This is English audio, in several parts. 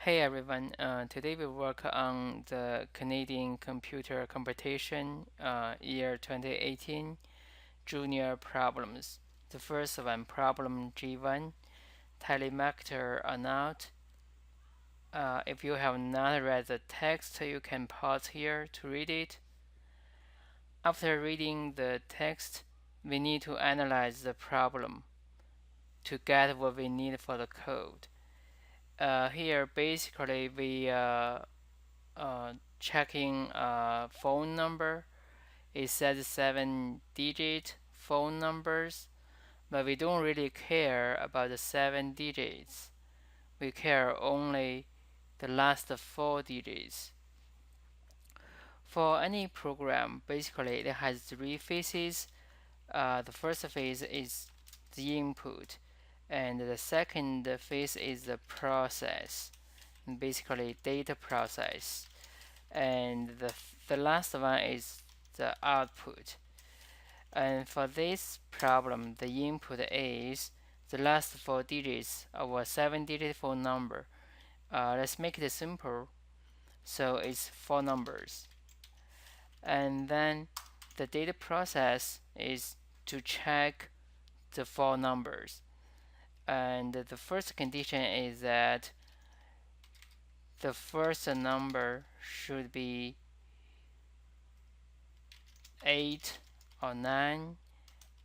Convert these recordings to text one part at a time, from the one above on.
Hey everyone, today we work on the Canadian Computer Competition year 2018 junior problems. The first one, problem G1, telemarketer or not. If you have not read the text, you can pause here to read it. After reading the text, we need to analyze the problem to get what we need for the code. Here, basically, we checking phone number. It says 7-digit phone numbers, but we don't really care about the 7 digits. We care only the last 4 digits. For any program, basically it has three phases. The first phase is the input, and the second phase is the process, basically data process, and the last one is the output. And for this problem, the input is the last 4 digits of a 7-digit phone number. Let's make it simple. So it's 4 numbers. And then the data process is to check the 4 numbers. And the first condition is that the first number should be 8 or 9,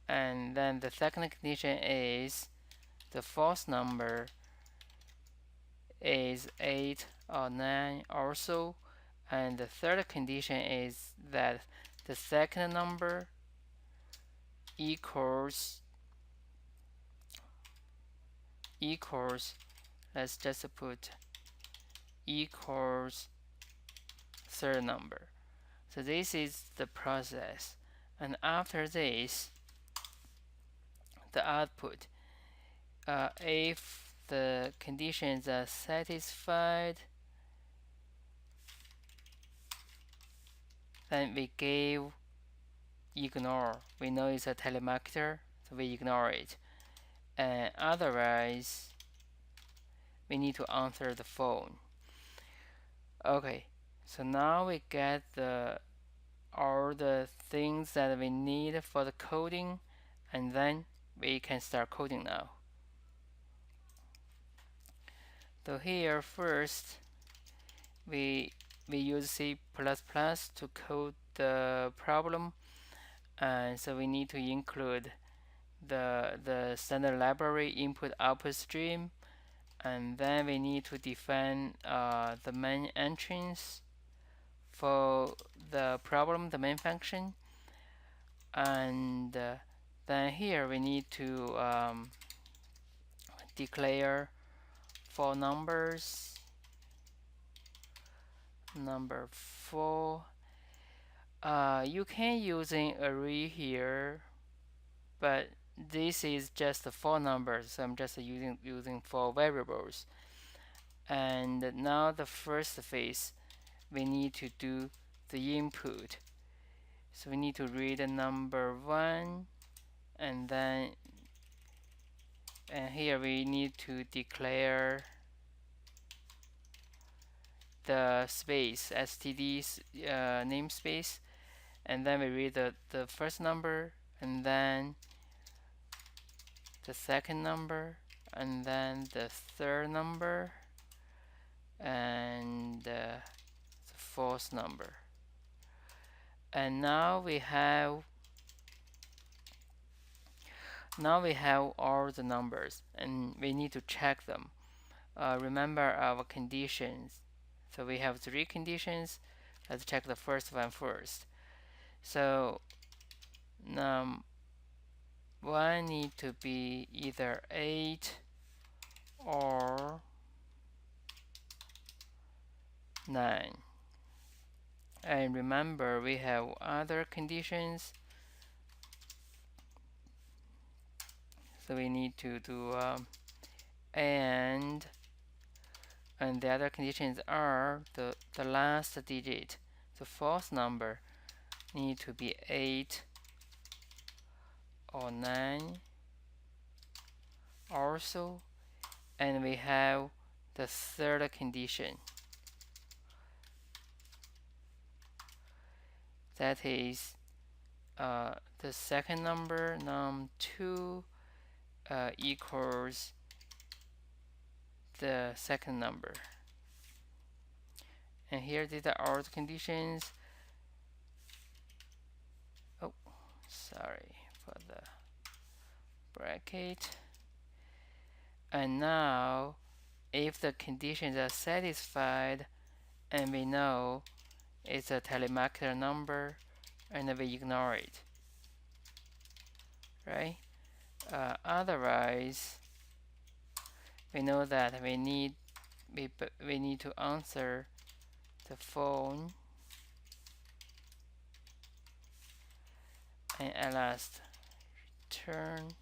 and then the second condition is the fourth number is 8 or 9 also, and the third condition is that the second number equals let's just put equals third number. So this is the process, and after this the output. If the conditions are satisfied, then we give ignore. We know it's a telemarketer, so we ignore it. And otherwise, we need to answer the phone. Okay, so now we get all the things that we need for the coding, and then we can start coding now. So here first we use C++ to code the problem, and so we need to include the standard library input output stream, and then we need to define the main entrance for the problem, the main function, and then here we need to declare 4 numbers. Number 4. You can use an array here, but this is just 4 numbers, so I'm just using 4 variables. And now the first phase, we need to do the input. So we need to read number 1, and here we need to declare the space std namespace, and then we read the first number, and then the second number, and then the third number, and the fourth number. And now we have all the numbers, and we need to check them. Remember our conditions. So we have 3 conditions. Let's check the first one first. So one need to be either 8 or 9. And remember, we have other conditions. So we need to do and the other conditions are the last digit, the fourth number, need to be 8 or 9 also, and we have the third condition. That is the second number, num2, equals the second number. And here these are all the conditions. Oh, sorry for the bracket. And now, if the conditions are satisfied, and we know it's a telemarketer number, and we ignore it, right? Otherwise, we know that we need to answer the phone, and at last return.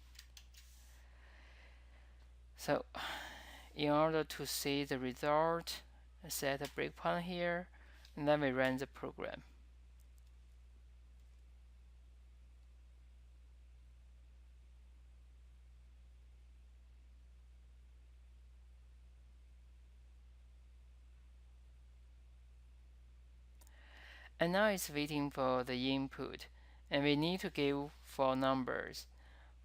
So in order to see the result, set a breakpoint here, and then we run the program. And now it's waiting for the input, and we need to give 4 numbers.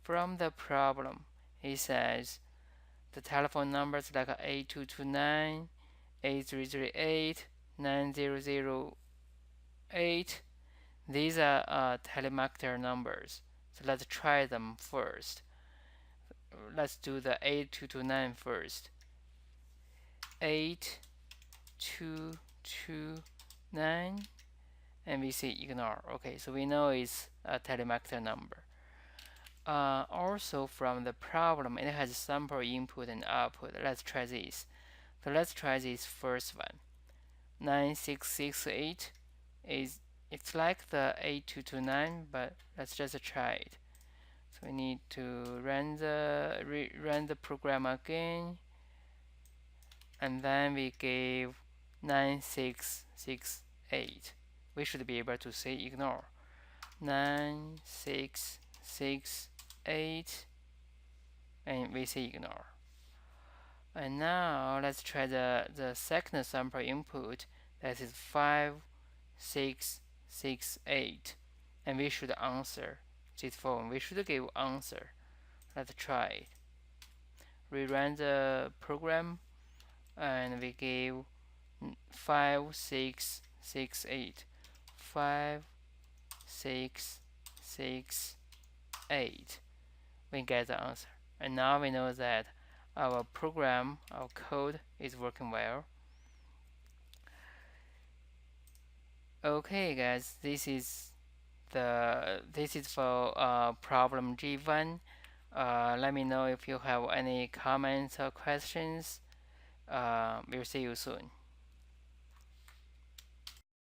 From the problem, it says the telephone numbers like 8229, 8338, 9008. These are telemarketer numbers. So let's try them first. Let's do the 8229 first. 8229, and we see ignore. Okay, so we know it's a telemarketer number. Also from the problem, it has sample input and output. Let's try this. So let's try this first one. 9668 it's like the 8229, but let's just try it. So we need to run the program again, and then we give 9668. We should be able to say ignore. 9668, and we say ignore. And now let's try the second sample input, that is 5668, and we should answer this phone. We should give answer. Let's try it. Rerun the program, and we give 5668, 5668. We get the answer, and now we know that our program, our code is working well. Okay, guys, this is for problem G1. Let me know if you have any comments or questions. We'll see you soon.